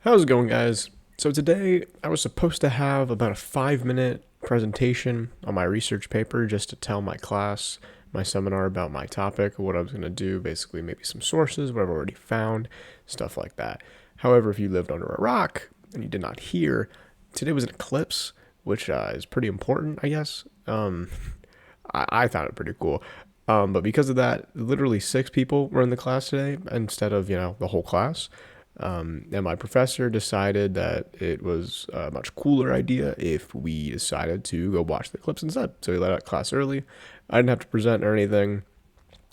How's it going, guys? So today I was supposed to have about a 5-minute presentation on my research paper just to tell my class, my seminar about my topic, what I was going to do, basically maybe some sources, what I've already found, stuff like that. However, if you lived under a rock and you did not hear, today was an eclipse, which is pretty important, I guess. I found it pretty cool. But because of that, literally 6 people were in the class today instead of, the whole class. And my professor decided that it was a much cooler idea if we decided to go watch the eclipse instead. So he let out class early. I didn't have to present or anything,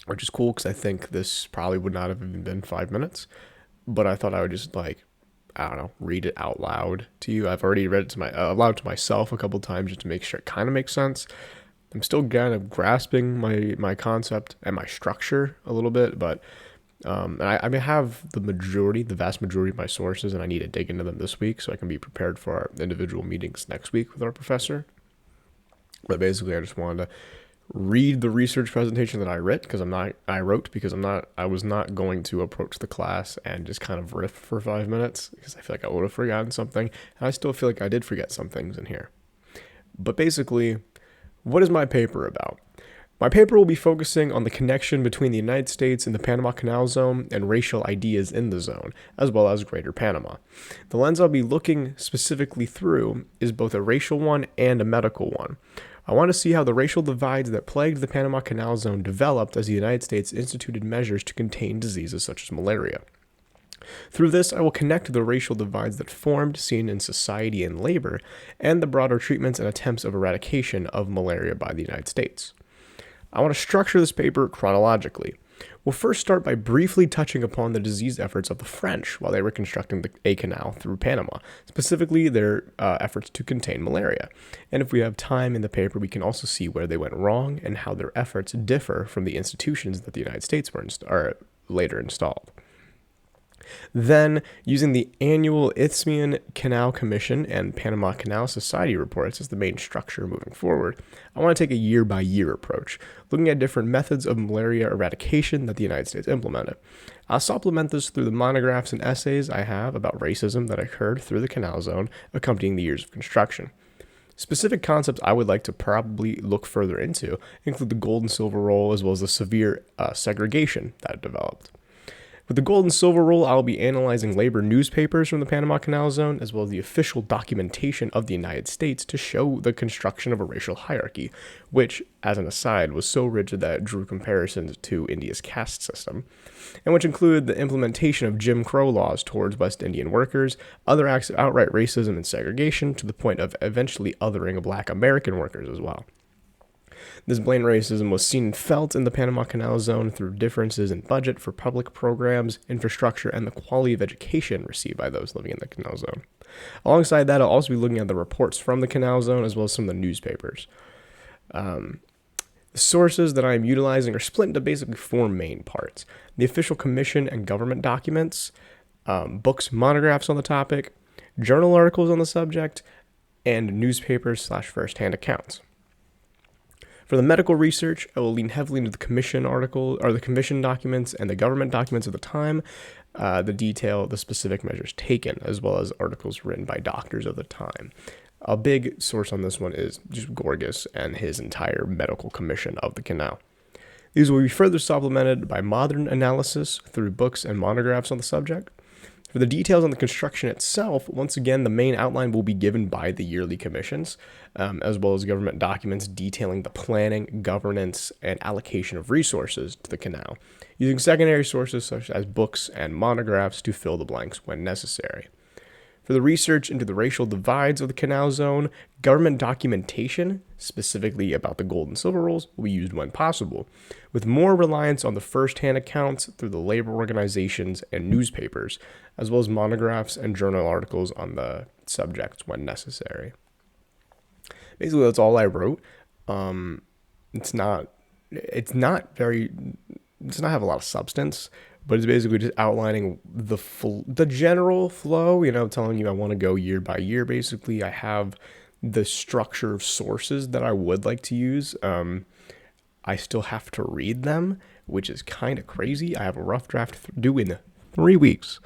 which is cool because I think this probably would not have even been 5 minutes. But I thought I would just I don't know, read it out loud to you. I've already read it to aloud to myself a couple times just to make sure it kind of makes sense. I'm still kind of grasping my concept and my structure a little bit, but and I have the vast majority of my sources, and I need to dig into them this week so I can be prepared for our individual meetings next week with our professor. But basically, I just wanted to read the research presentation that I wrote because I was not going to approach the class and just kind of riff for 5 minutes because I feel like I would have forgotten something, and I still feel like I did forget some things in here. But basically, what is my paper about? My paper will be focusing on the connection between the United States and the Panama Canal Zone and racial ideas in the zone, as well as Greater Panama. The lens I'll be looking specifically through is both a racial one and a medical one. I want to see how the racial divides that plagued the Panama Canal Zone developed as the United States instituted measures to contain diseases such as malaria. Through this, I will connect the racial divides that formed, seen in society and labor, and the broader treatments and attempts of eradication of malaria by the United States. I want to structure this paper chronologically. We'll first start by briefly touching upon the disease efforts of the French while they were constructing a canal through Panama, specifically their efforts to contain malaria. And if we have time in the paper, we can also see where they went wrong and how their efforts differ from the institutions that the United States were later installed. Then, using the annual Isthmian Canal Commission and Panama Canal Society reports as the main structure moving forward, I want to take a year-by-year approach, looking at different methods of malaria eradication that the United States implemented. I'll supplement this through the monographs and essays I have about racism that occurred through the canal zone, accompanying the years of construction. Specific concepts I would like to probably look further into include the gold and silver rule as well as the severe segregation that developed. With the gold and silver rule, I'll be analyzing labor newspapers from the Panama Canal Zone, as well as the official documentation of the United States to show the construction of a racial hierarchy, which, as an aside, was so rigid that it drew comparisons to India's caste system, and which included the implementation of Jim Crow laws towards West Indian workers, other acts of outright racism and segregation, to the point of eventually othering Black American workers as well. This blatant racism was seen and felt in the Panama Canal Zone through differences in budget for public programs, infrastructure, and the quality of education received by those living in the Canal Zone. Alongside that, I'll also be looking at the reports from the Canal Zone as well as some of the newspapers. The sources that I am utilizing are split into basically 4 main parts: the official commission and government documents, books, monographs on the topic, journal articles on the subject, and newspapers/first-hand accounts. For the medical research, I will lean heavily into the commission documents and the government documents of the time, the detail the specific measures taken, as well as articles written by doctors of the time. A big source on this one is just Gorgas and his entire medical commission of the canal. These will be further supplemented by modern analysis through books and monographs on the subject. For the details on the construction itself, once again, the main outline will be given by the yearly commissions, as well as government documents detailing the planning, governance, and allocation of resources to the canal, using secondary sources such as books and monographs to fill the blanks when necessary. For the research into the racial divides of the canal zone, government documentation, specifically about the gold and silver rules, will be used when possible, with more reliance on the first-hand accounts through the labor organizations and newspapers, as well as monographs and journal articles on the subjects when necessary. Basically, that's all I wrote. It does not have a lot of substance, but it's basically just outlining the general flow, telling you I want to go year by year, basically. I have the structure of sources that I would like to use. I still have to read them, which is kind of crazy. I have a rough draft due in 3 weeks.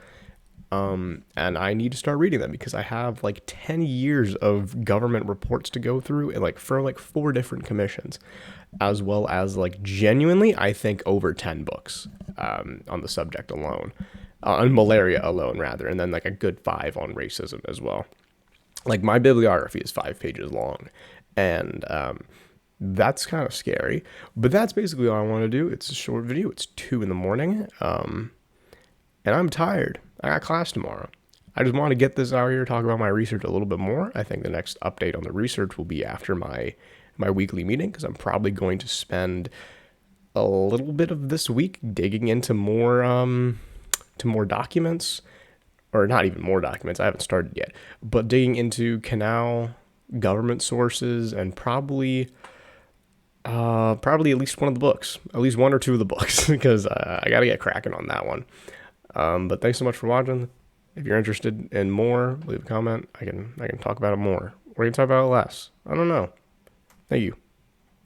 And I need to start reading them because I have like 10 years of government reports to go through, and like for like 4 different commissions, as well as like genuinely, I think over 10 books on the subject alone, on malaria alone, rather, and then like a good 5 on racism as well. Like my bibliography is 5 pages long, and that's kind of scary. But that's basically all I want to do. It's a short video. It's 2 in the morning, and I'm tired. I got class tomorrow. I just want to get this out here, talk about my research a little bit more. I think the next update on the research will be after my weekly meeting, because I'm probably going to spend a little bit of this week digging into more documents, or not even more documents. I haven't started yet, but digging into canal government sources, and probably at least one of the books, at least 1 or 2 of the books, because I got to get cracking on that one. But thanks so much for watching. If you're interested in more, leave a comment. I can talk about it more. Or we can talk about it less. I don't know. Thank you.